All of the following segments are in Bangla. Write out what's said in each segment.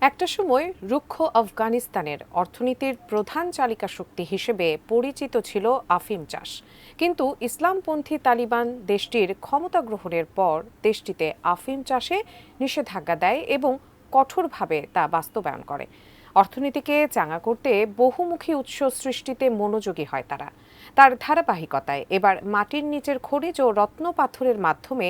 একটা সময় রুক্ষ আফগানিস্তানের অর্থনীতির প্রধান চালিকা শক্তি হিসেবে পরিচিত ছিল আফিম চাষ। কিন্তু ইসলামপন্থী তালিবান দেশটির ক্ষমতা গ্রহণের পর দেশটিতে আফিম চাষে নিষেধাজ্ঞা দেয় এবং কঠোরভাবে তা বাস্তবায়ন করে। অর্থনীতিকে চাঙা করতে বহুমুখী উৎস সৃষ্টিতে মনোযোগী হয় তারা। তার ধারাবাহিকতায় এবার মাটির নিচের খনিজ ও রত্ন পাথরের মাধ্যমে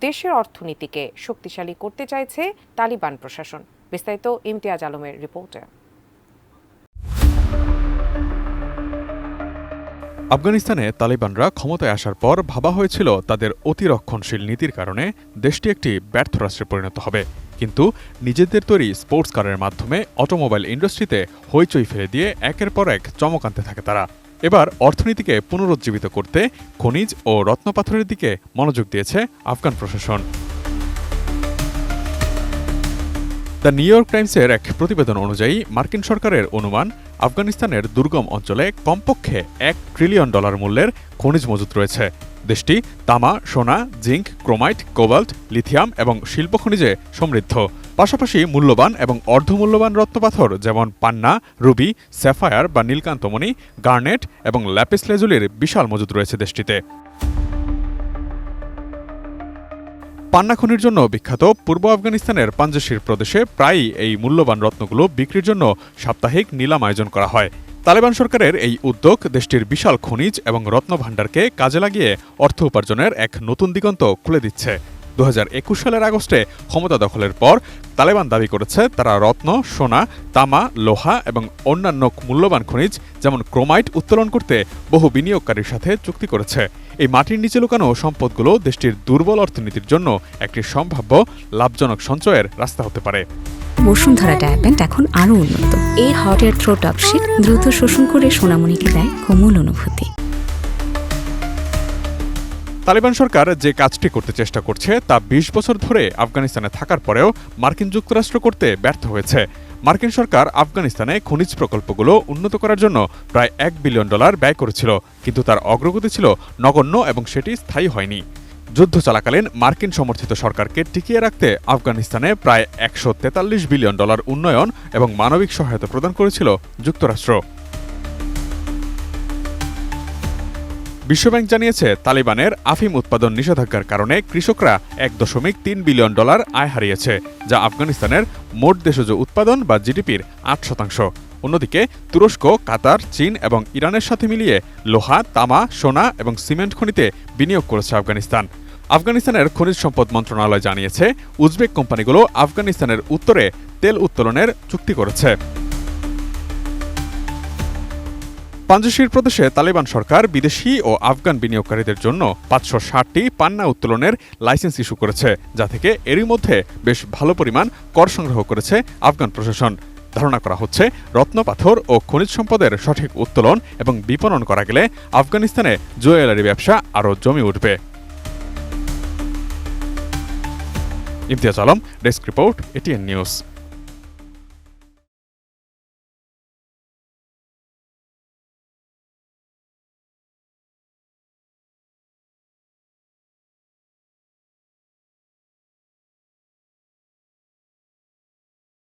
দেশের অর্থনীতিকে শক্তিশালী করতে চাইছে তালিবান প্রশাসন। বিস্তারিত ইমতিয়াজ আলমের রিপোর্টে। আফগানিস্তানে তালিবানরা ক্ষমতায় আসার পর ভাবা হয়েছিল তাদের অতিরক্ষণশীল নীতির কারণে দেশটি একটি ব্যর্থ রাষ্ট্রে পরিণত হবে। কিন্তু নিজেদের তৈরি স্পোর্টস কারের মাধ্যমে অটোমোবাইল ইন্ডাস্ট্রিতে হইচই ফেলে দিয়ে একের পর এক চমক আনতে থাকে তারা। এবার অর্থনীতিকে পুনরুজ্জীবিত করতে খনিজ ও রত্নপাথরের দিকে মনোযোগ দিয়েছে আফগান প্রশাসন। দ্য নিউ ইয়র্ক টাইমসের এক প্রতিবেদন অনুযায়ী মার্কিন সরকারের অনুমান, আফগানিস্তানের দুর্গম অঞ্চলে কমপক্ষে $1 ট্রিলিয়ন মূল্যের খনিজ মজুত রয়েছে। দেশটি তামা, সোনা, জিঙ্ক, ক্রোমাইট, কোবাল্ট, লিথিয়াম এবং শিল্প খনিজে সমৃদ্ধ। পাশাপাশি মূল্যবান এবং অর্ধমূল্যবান রত্নপাথর যেমন পান্না, রুবি, স্যাফায়ার বা নীলকান্তমণি, গার্নেট এবং ল্যাপিস লেজুলির বিশাল মজুত রয়েছে দেশটিতে। পান্না খনির জন্য বিখ্যাত পূর্ব আফগানিস্তানের পাঞ্জশির প্রদেশে প্রায়ই এই মূল্যবান রত্নগুলো বিক্রির জন্য সাপ্তাহিক নিলাম আয়োজন করা হয়। তালেবান সরকারের এই উদ্যোগ দেশটির বিশাল খনিজ এবং রত্নভাণ্ডারকে কাজে লাগিয়ে অর্থ উপার্জনের এক নতুন দিগন্ত খুলে দিচ্ছে। 2021 সালের আগস্টে ক্ষমতা দখলের পর তালেবান দাবি করেছে তারা রত্ন, সোনা, তামা, লোহা এবং অন্যান্য মূল্যবান খনিজ যেমন ক্রোমাইট উত্তোলন করতে বহু বিনিয়োগকারীর সাথে চুক্তি করেছে। এই মাটির নিচে লুকানো সম্পদগুলো দেশটির দুর্বল অর্থনীতির জন্য একটি সম্ভাব্য লাভজনক সঞ্চয়ের রাস্তা হতে পারে। বসুন্ধরা ডায়াপেন্ট এখন আরও উন্নত। এই হট এয়ার থ্রো টপশিট দ্রুত শোষণ করে সোনামণিকে দেয় কোমল অনুভূতি। তালিবান সরকার যে কাজটি করতে চেষ্টা করছে তা 20 বছর ধরে আফগানিস্তানে থাকার পরেও মার্কিন যুক্তরাষ্ট্র করতে ব্যর্থ হয়েছে। মার্কিন সরকার আফগানিস্তানে খনিজ প্রকল্পগুলো উন্নত করার জন্য প্রায় $1 বিলিয়ন ব্যয় করেছিল, কিন্তু তার অগ্রগতি ছিল নগণ্য এবং সেটি স্থায়ী হয়নি। যুদ্ধ চলাকালীন মার্কিন সমর্থিত সরকারকে টিকিয়ে রাখতে আফগানিস্তানে প্রায় $143 বিলিয়ন উন্নয়ন এবং মানবিক সহায়তা প্রদান করেছিল যুক্তরাষ্ট্র। বিশ্বব্যাংক জানিয়েছে তালিবানের আফিম উৎপাদন নিষেধাজ্ঞার কারণে কৃষকরা $1.3 বিলিয়ন আয় হারিয়েছে, যা আফগানিস্তানের মোট দেশজ উৎপাদন বা জিডিপির 8%। অন্যদিকে তুরস্ক, কাতার, চীন এবং ইরানের সাথে মিলিয়ে লোহা, তামা, সোনা এবং সিমেন্ট খনিতে বিনিয়োগ করেছে আফগানিস্তান। আফগানিস্তানের খনিজ সম্পদ মন্ত্রণালয় জানিয়েছে উজবেক কোম্পানিগুলো আফগানিস্তানের উত্তরে তেল উত্তোলনের চুক্তি করেছে। পাঞ্জশির প্রদেশে তালেবান সরকার বিদেশি ও আফগান বিনিয়োগকারীদের জন্য 560টি পান্না উত্তোলনের লাইসেন্স ইস্যু করেছে, যা থেকে এরই মধ্যে বেশ ভালো পরিমাণ কর সংগ্রহ করেছে আফগান প্রশাসন। ধারণা করা হচ্ছে রত্নপাথর ও খনিজ সম্পদের সঠিক উত্তোলন এবং বিপণন করা গেলে আফগানিস্তানে জুয়েলারি ব্যবসা আরও জমে উঠবে। Imtiaz Alam, desk report, ATN news.